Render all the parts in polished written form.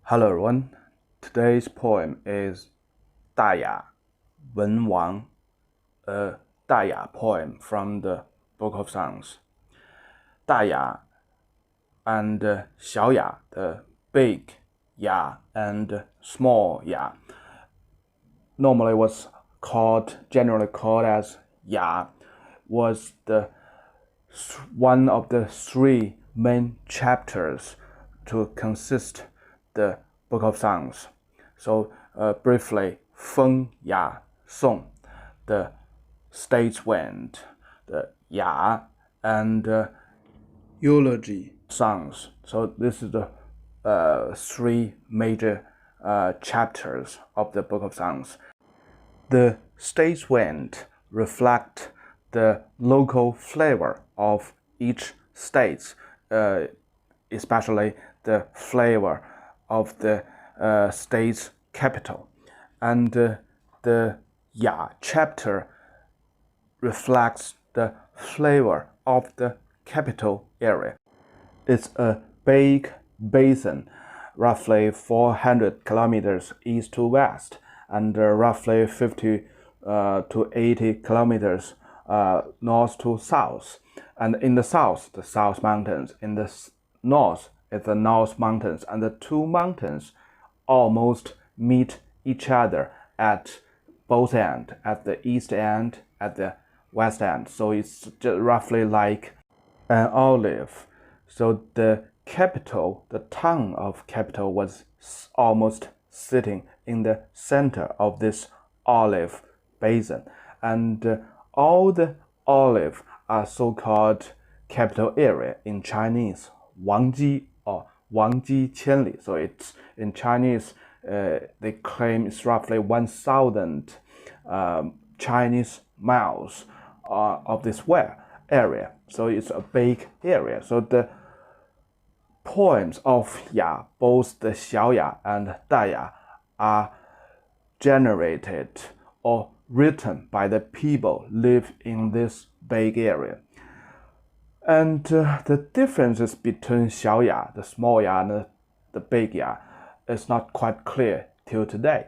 Hello everyone, today's poem is Daya, Wen Wang, a Daya poem from the Book of Songs. Daya and Xiaoya, the big Ya and small Ya, normally was generally called as Ya, was one of the three main chapters to consist the Book of Songs. So briefly, Feng Ya Song, the states wind, the Ya, and eulogy songs. So this is the three major chapters of the Book of Songs. The states wind reflect the local flavor of each state, especially the flavor of the state's capital. And the Ya chapter reflects the flavor of the capital area. It's a big basin, roughly 400 kilometers east to west, and roughly 50 to 80 kilometers north to south. And in the south, the South Mountains. In the north, it's the North Mountains. And the two mountains almost meet each other at both ends, at the east end, at the west end. So it's just roughly like an olive. So the capital, the town of capital, was almost sitting in the center of this olive basin. And all the olive are so-called capital area in Chinese, Wangji or Wangji Qianli. So it's in Chinese, they claim it's roughly 1,000 Chinese miles of this area. So it's a big area. So the poems of Ya, both the Xiaoya and Daya, are generated or written by the people live in this big area. And the differences between Xiaoya, the small Ya, and the big Ya is not quite clear till today.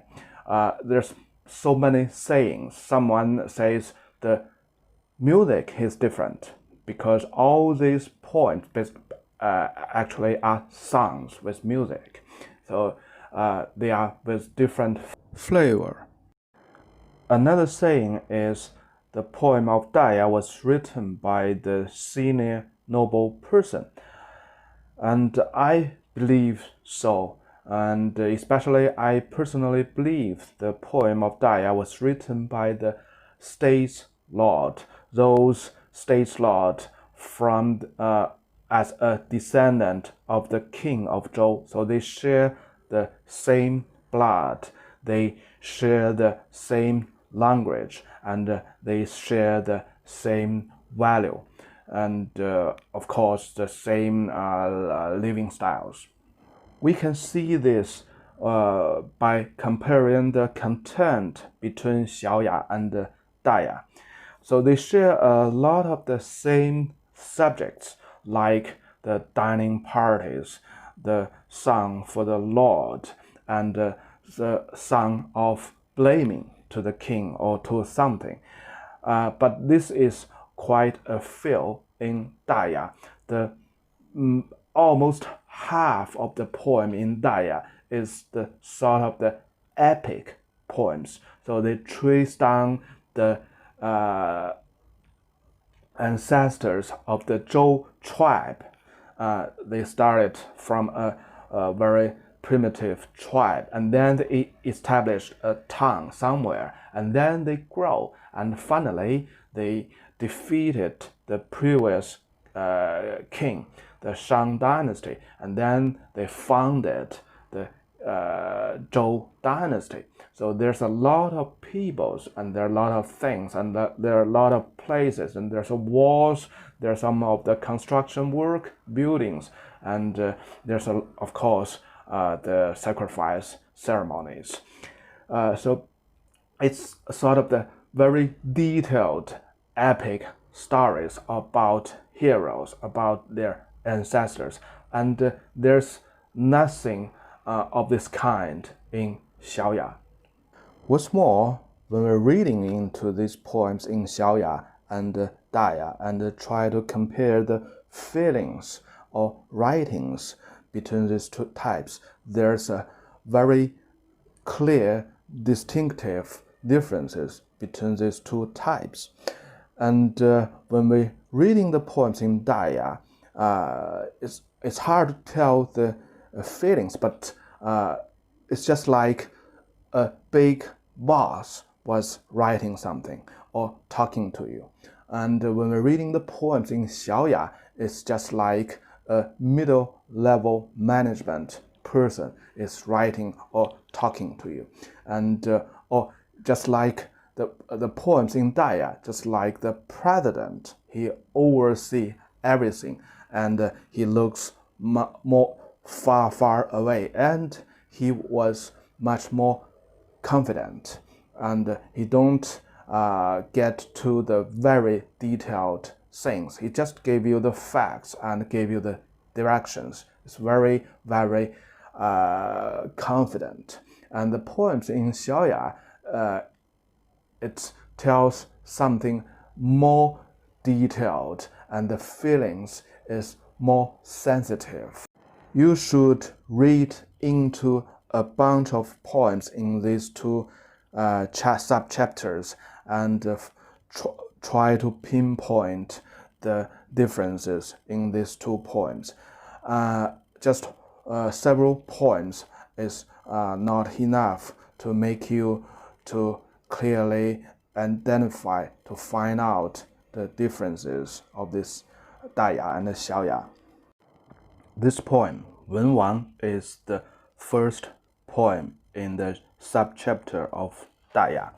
There's so many sayings. Someone says the music is different because all these poems actually are songs with music. So they are with different flavor. Another saying is the poem of Daya was written by the senior noble person. And I believe so. And especially I personally believe the poem of Daya was written by the states lord, those states lord from as a descendant of the King of Zhou. So they share the same blood, they share the same language, and they share the same value, and of course the same living styles. We can see this by comparing the content between Xiaoya and Daya. So they share a lot of the same subjects, like the dining parties, the song for the Lord, and the song of blaming to the king or to something. But this is quite a fill in Daya. The almost half of the poem in Daya is the sort of the epic poems. So they trace down the ancestors of the Zhou tribe. They started from a very primitive tribe, and then they established a town somewhere, and then they grow, and finally they defeated the previous king, the Shang dynasty, and then they founded the Zhou dynasty. So there's a lot of peoples, and there are a lot of things, and there are a lot of places, and there's walls, there's some of the construction work, buildings, and there's of course the sacrifice ceremonies. So it's sort of the very detailed epic stories about heroes, about their ancestors, and there's nothing of this kind in Xiaoya. What's more, when we're reading into these poems in Xiaoya and Daya and try to compare the feelings or writings between these two types, there's a very clear, distinctive differences between these two types. And when we're reading the poems in Daya, it's hard to tell the feelings, but it's just like a big boss was writing something or talking to you. And when we're reading the poems in Xiaoya, it's just like a middle-level management person is writing or talking to you. And or just like the poems in Daya, just like the president, he oversees everything, and he looks more far away, and he was much more confident, and he don't get to the very detailed things. He just gave you the facts and gave you the directions. It's very confident. And the poems in Xiaoya, it tells something more detailed, and the feelings is more sensitive. You should read into a bunch of poems in these two sub-chapters and try to pinpoint the differences in these two poems. Just several poems is not enough to make you to clearly identify, to find out the differences of this Daya and Xiaoya. This poem, Wen Wang, is the first poem in the sub-chapter of Daya,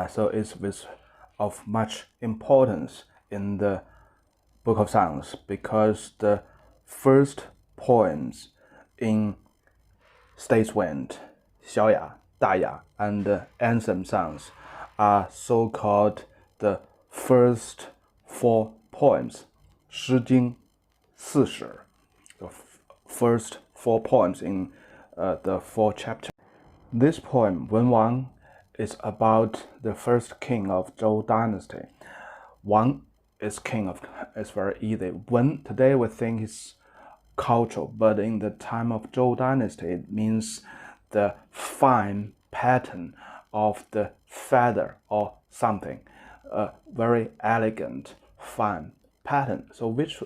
so it's of much importance in the Book of Songs, because the first poems in States Wind, Xiaoya, Daya, and Anthem songs are so-called the first four poems, Shijing四始, the first four poems in the four chapters. This poem, Wen Wang, is about the first king of Zhou dynasty. Wang is king of, it's very easy. Wen, today we think is cultural, but in the time of Zhou dynasty, it means the fine pattern of the feather or something, a very elegant, fine pattern. So which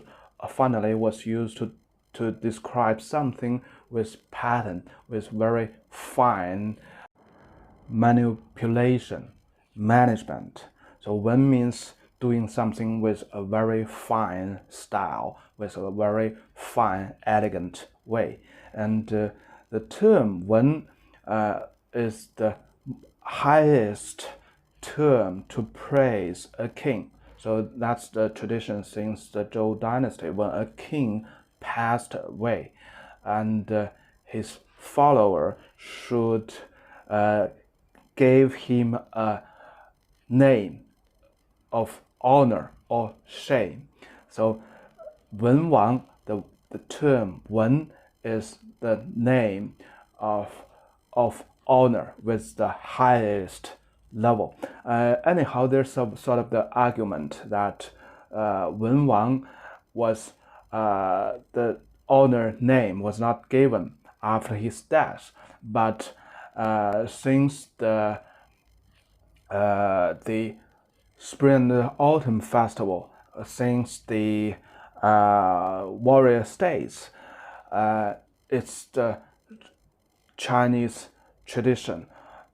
finally was used to describe something with pattern, with very fine manipulation, management. So Wen means doing something with a very fine style, with a very fine, elegant way. And the term Wen is the highest term to praise a king. So that's the tradition since the Zhou dynasty, when a king passed away, and his follower should give him a name of honor or shame. So Wen Wang, the term Wen is the name of honor with the highest level. Anyhow, there's some sort of the argument that Wen Wang was the honor name was not given after his death, but since the Spring and Autumn Festival, since the warrior states, it's the Chinese tradition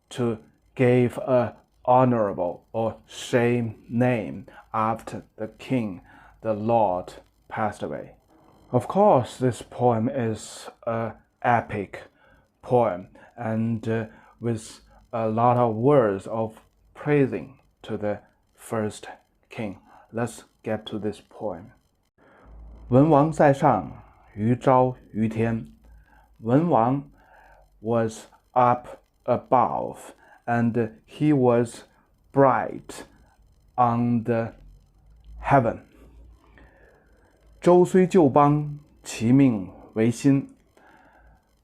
to give a honorable or shame name after the king, the lord, passed away. Of course, this poem is an epic poem, and with a lot of words of praising to the first king. Let's get to this poem. 文王在上，于昭于天。文王 was up above, and he was bright on the heaven. 周虽旧邦，其命维新。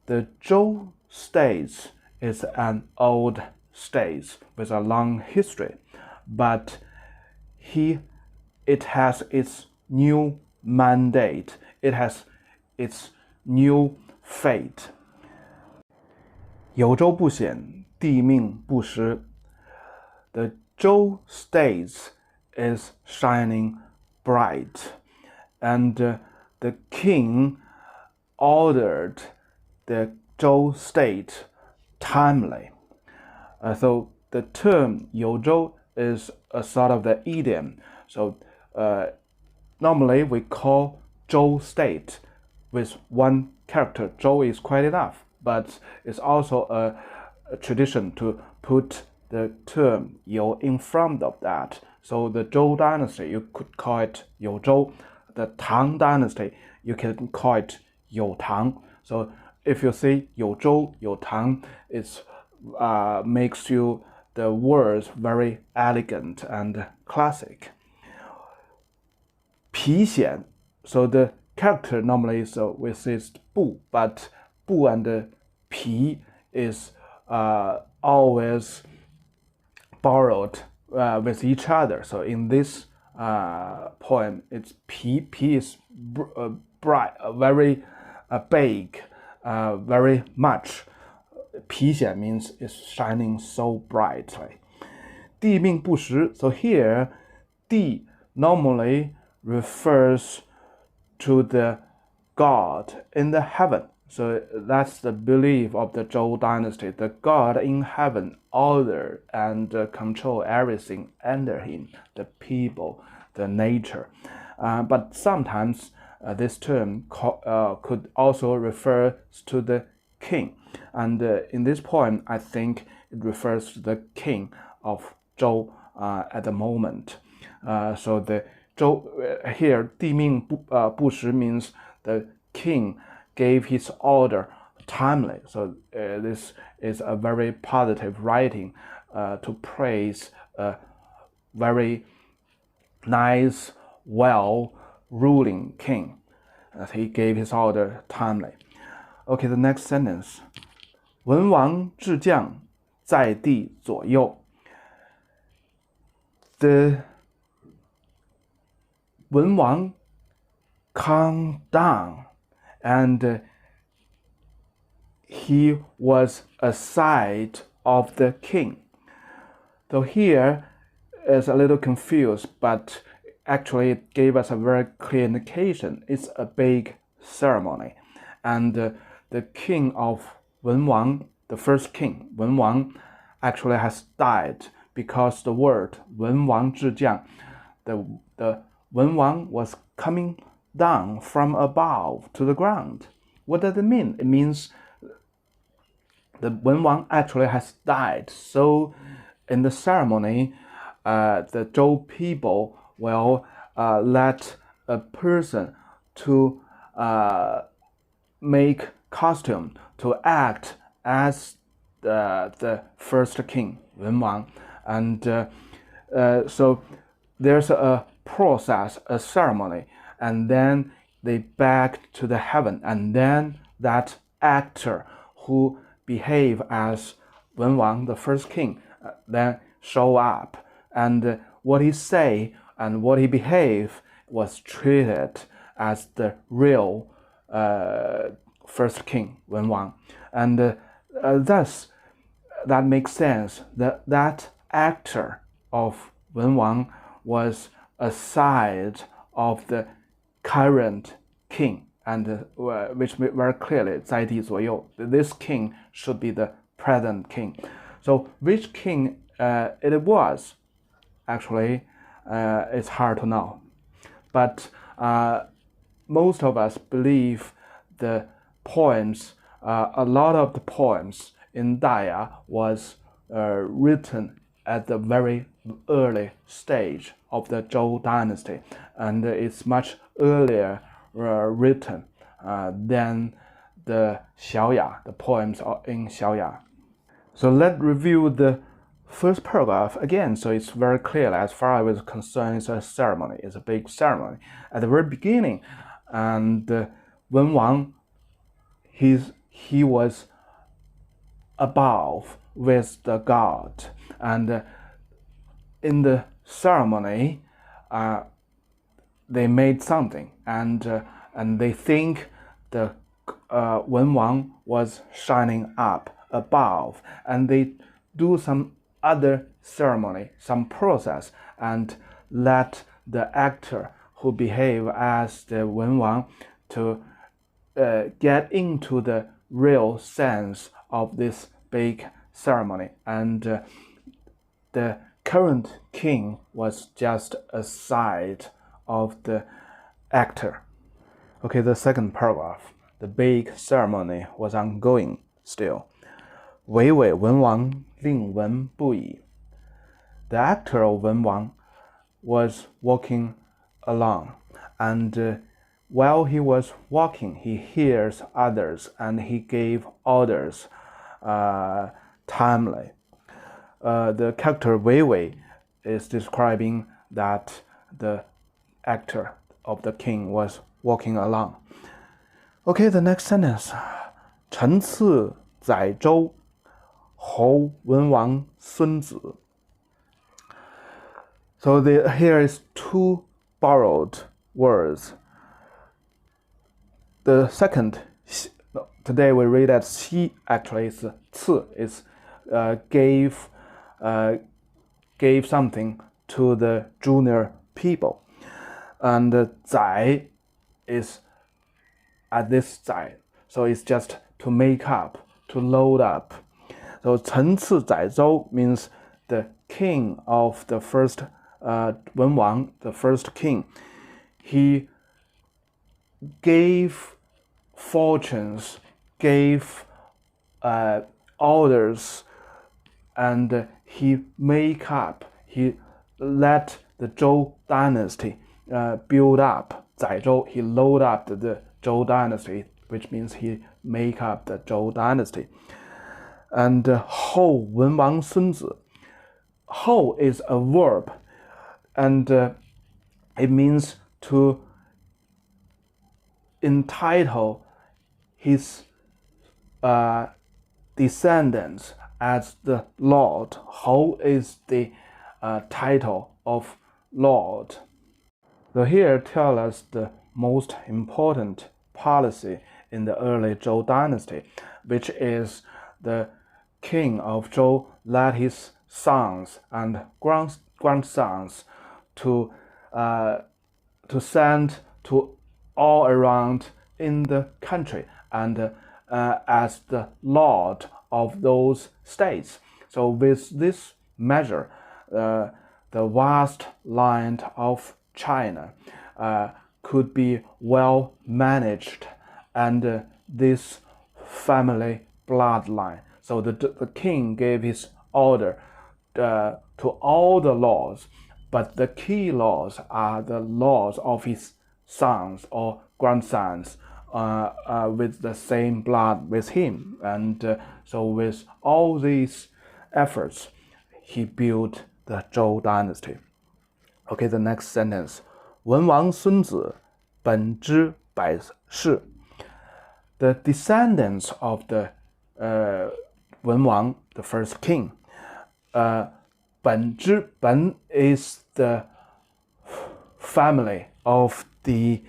the Zhou state is an old state with a long history, but it has its new mandate. It has its new fate. 有州不显，地命不实。The Zhou state is shining bright, and the king ordered the Zhou state timely. So the term 有州 is a sort of the idiom. So normally we call Zhou state with one character. Zhou is quite enough, but it's also a tradition to put the term 有 in front of that. So the Zhou dynasty, you could call it 有州. The Tang dynasty, you can call it 有唐. So if you say 有州, 有唐, it makes you the words very elegant and classic. 皮显, so the character normally is we say 不, but 不 and 皮 is always borrowed with each other. So in this poem, it's 皮 is bright, very big, very much. 皮显 means it's shining so brightly. 地命不实. So here, 地 normally refers to the God in the heaven. So that's the belief of the Zhou dynasty. The God in heaven order and control everything under him, the people, the nature. But sometimes this term could also refer to the king. And in this poem, I think it refers to the king of Zhou at the moment. So the Zhou here, 地命不实 means the king gave his order timely. So this is a very positive writing to praise a very nice, well-ruling king, that he gave his order timely. Okay, the next sentence. 文王至将在地左右. The 文王 calmed down, and he was aside of the king. So here is a little confused, but actually it gave us a very clear indication. It's a big ceremony. And the king of Wenwang, the first king, Wenwang, actually has died because the word 文王至将, the Wenwang was coming down from above to the ground. What does it mean? It means the Wenwang actually has died. So in the ceremony, the Zhou people will let a person to make costume to act as the first king, Wenwang. And so there's a process, a ceremony, and then they back to the heaven, and then that actor who behave as Wenwang, the first king, then show up, and what he say and what he behave was treated as the real first king, Wenwang. And thus that makes sense that that actor of Wenwang was aside of the current king, and which very clearly 在地左右. This king should be the present king. So which king it was, actually, it's hard to know. But most of us believe the poems, a lot of the poems in Daya was written at the very early stage of the Zhou dynasty, and it's much earlier written than the Xiaoya, the poems in Xiaoya. So let's review the first paragraph again, so it's very clear as far as it's concerned. It's a ceremony, it's a big ceremony. At the very beginning, and Wenwang, he was above with the god, and in the ceremony, they made something, and they think the Wen Wang was shining up above, and they do some other ceremony, some process, and let the actor who behave as the Wen Wang to get into the real sense of this big ceremony, and the current king was just a side of the actor. Okay, the second paragraph. The big ceremony was ongoing still. 巍巍文王令闻不已. The actor of Wen Wang was walking along, and while he was walking, he hears others, and he gave orders timely. The character Wei Wei is describing that the actor of the king was walking along. Okay, the next sentence. 臣次载州侯文王孙子. So here is two borrowed words. The second, today we read as Xi, actually is 次, is gave something to the junior people. And 载 is at this side, so it's just to make up, to load up. So 臣次载州 means the king of the first Wen Wang, the first king. He gave fortunes, gave orders, and he let the Zhou dynasty build up. 载州, he load up the Zhou dynasty, which means he make up the Zhou dynasty. And 后文王孙子. 后 is a verb, and it means to entitle his descendants as the Lord. Hou is the title of Lord. So here tell us the most important policy in the early Zhou dynasty, which is the king of Zhou let his sons and grandsons to send to all around in the country, and as the lord of those states. So with this measure, the vast land of China could be well managed, and this family bloodline. So the king gave his order to all the laws, but the key laws are the laws of his sons or grandsons with the same blood with him. And so with all these efforts, he built the Zhou dynasty. Okay, the next sentence. 文王孙子本之百世. The descendants of the Wen Wang, the first king, 本之, 本 is the family of the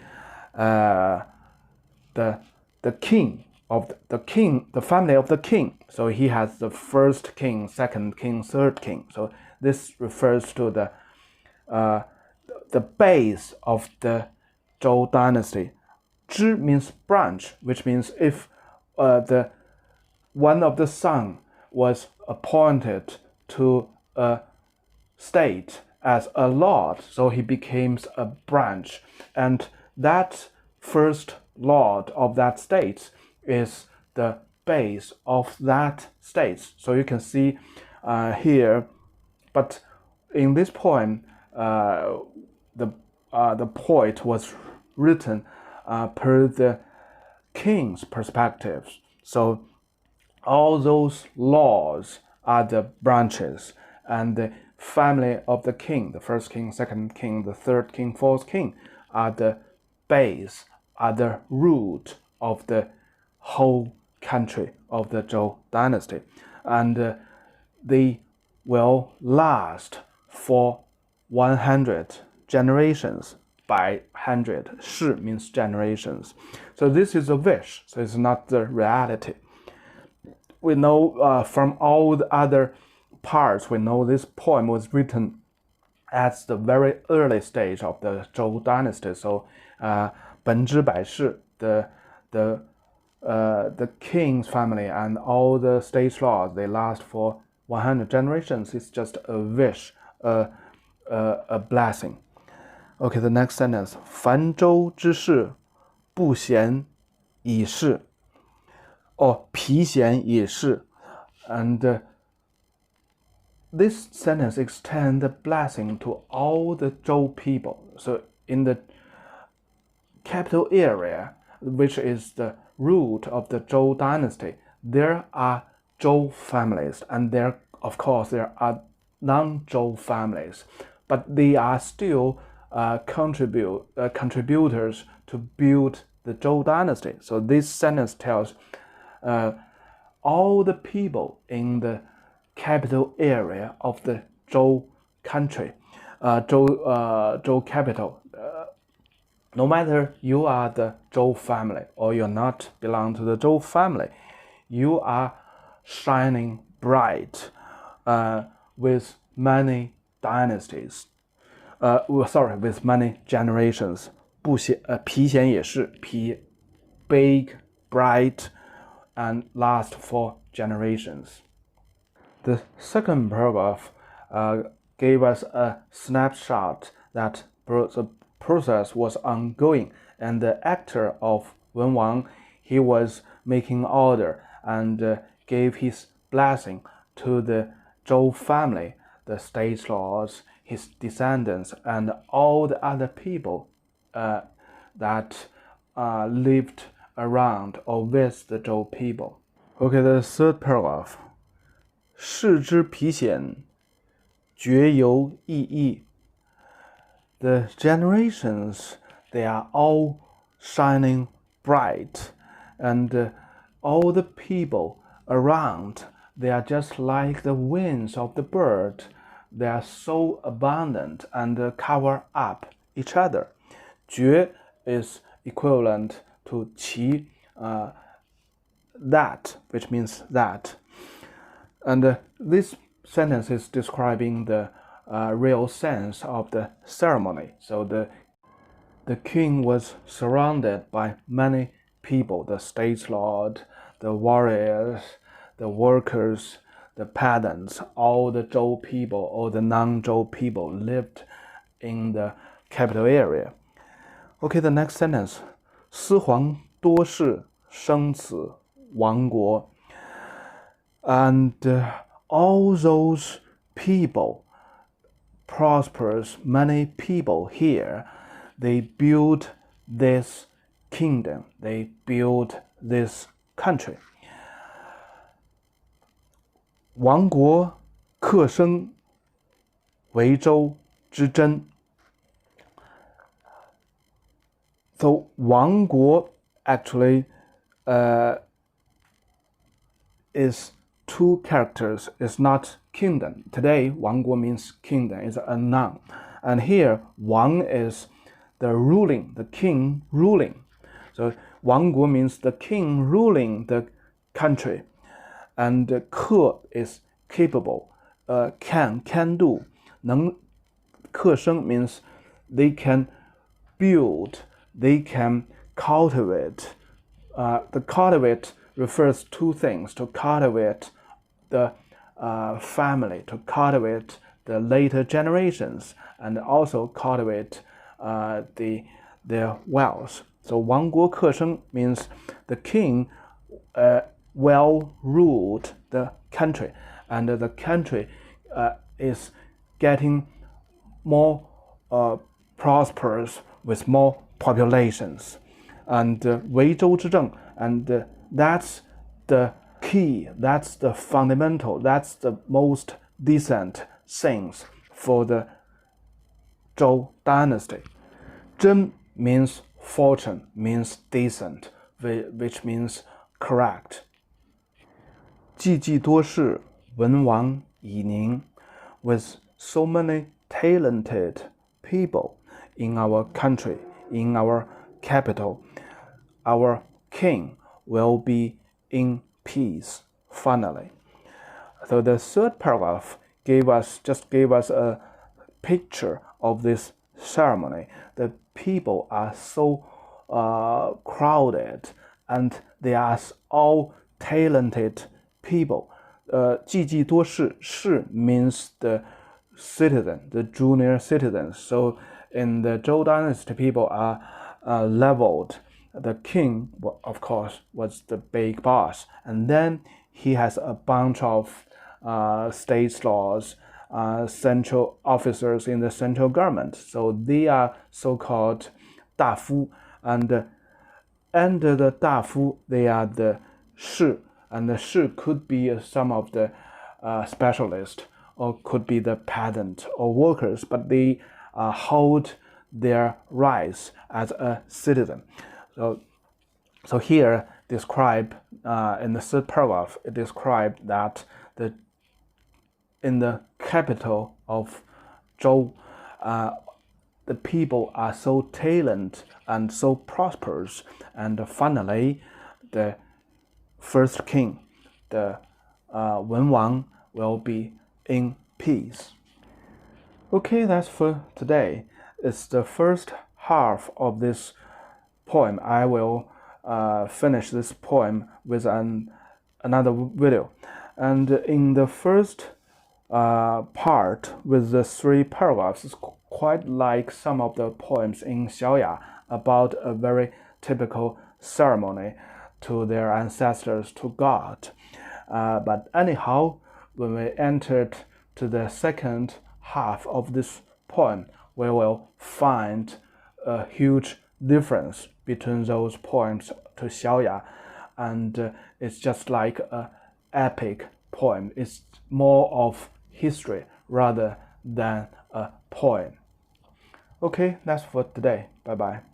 king of the king, the family of the king. So he has the first king, second king, third king. So this refers to the base of the Zhou dynasty. Zhi means branch, which means if one of the son was appointed to a state as a lord, so he becomes a branch, and that first lord of that state is the base of that state. So you can see here, but in this poem, the poet was written per the king's perspective. So all those laws are the branches, and the family of the king, the first king, second king, the third king, fourth king, are the base, are the root of the whole country of the Zhou dynasty, and they will last for 100 generations. By 100, 世 means generations. So this is a wish, so it's not the reality. We know from all the other parts, we know this poem was written at the very early stage of the Zhou dynasty. So 本之百世, the king's family and all the state laws, they last for 100 generations. It's just a wish, a blessing. Okay, the next sentence. 凡州之事，不闲已逝。疲闲已逝. And this sentence extends the blessing to all the Zhou people. So in the capital area, which is the root of the Zhou dynasty, there are Zhou families, and there are non-Zhou families, but they are still contributors to build the Zhou dynasty. So this sentence tells all the people in the capital area of the Zhou country, Zhou capital. No matter you are the Zhou family or you're not belong to the Zhou family, you are shining bright with many dynasties. With many generations. 皮闲也是, big, bright, and last for generations. The second paragraph gave us a snapshot that the process was ongoing, and the actor of Wen Wang, he was making order and gave his blessing to the Zhou family, the state laws, his descendants, and all the other people that lived around or with the Zhou people. Okay, the third paragraph. 世之疲显，绝犹异义. The generations, they are all shining bright, and all the people around, they are just like the wings of the bird. They are so abundant and cover up each other. 绝 is equivalent to 其, that, which means that. And this sentence is describing the real sense of the ceremony. So the king was surrounded by many people, the state lord, the warriors, the workers, the peasants, all the Zhou people or the non-Zhou people lived in the capital area. Okay, the next sentence. 司皇多士，生子亡国. And all those people, prosperous many people here, they built this kingdom, they built this country. 亡国克生，为州之珍. So 亡国 actually is two characters. It's not kingdom. Today, 亡国 means kingdom. It's a noun. And here, 王 is the ruling, the king ruling. So 亡国 means the king ruling the country. And 克 is capable, can do. 能克生 means they can build, they can cultivate. The cultivate refers to two things: to cultivate the family, to cultivate the later generations, and also cultivate their wealth. So 亡国克生 means the king well ruled the country, and the country is getting more prosperous with more populations. And 为州之政, and that's the key, that's the fundamental, that's the most decent things for the Zhou dynasty. 真 means fortune, means decent, which means correct, 济济多士，文王以宁 with so many talented people in our country, in our capital, our king will be in peace finally. So the third paragraph gave us a picture of this ceremony. The people are so crowded and they are all talented people. 济济多士 士 means the citizen, the junior citizens. So in the Zhou dynasty, people are leveled. The king, of course, was the big boss, and then he has a bunch of state laws, central officers in the central government. So they are so-called 大夫, and under the 大夫, they are the 士, and the 士 could be some of the specialists, or could be the peasant or workers, but they hold their rights as a citizen. So here describe in the third paragraph, it described that in the capital of Zhou, the people are so talented and so prosperous, and finally the first king, the Wen Wang, will be in peace. Okay, that's for today. It's the first half of this poem. I will finish this poem with another video. And in the first part with the 3 paragraphs, it's quite like some of the poems in Xiaoya about a very typical ceremony to their ancestors, to God. But anyhow, when we entered to the second half of this poem, we will find a huge difference between those poems to Xiaoya, and it's just like an epic poem. It's more of history rather than a poem. Okay, that's for today. Bye bye.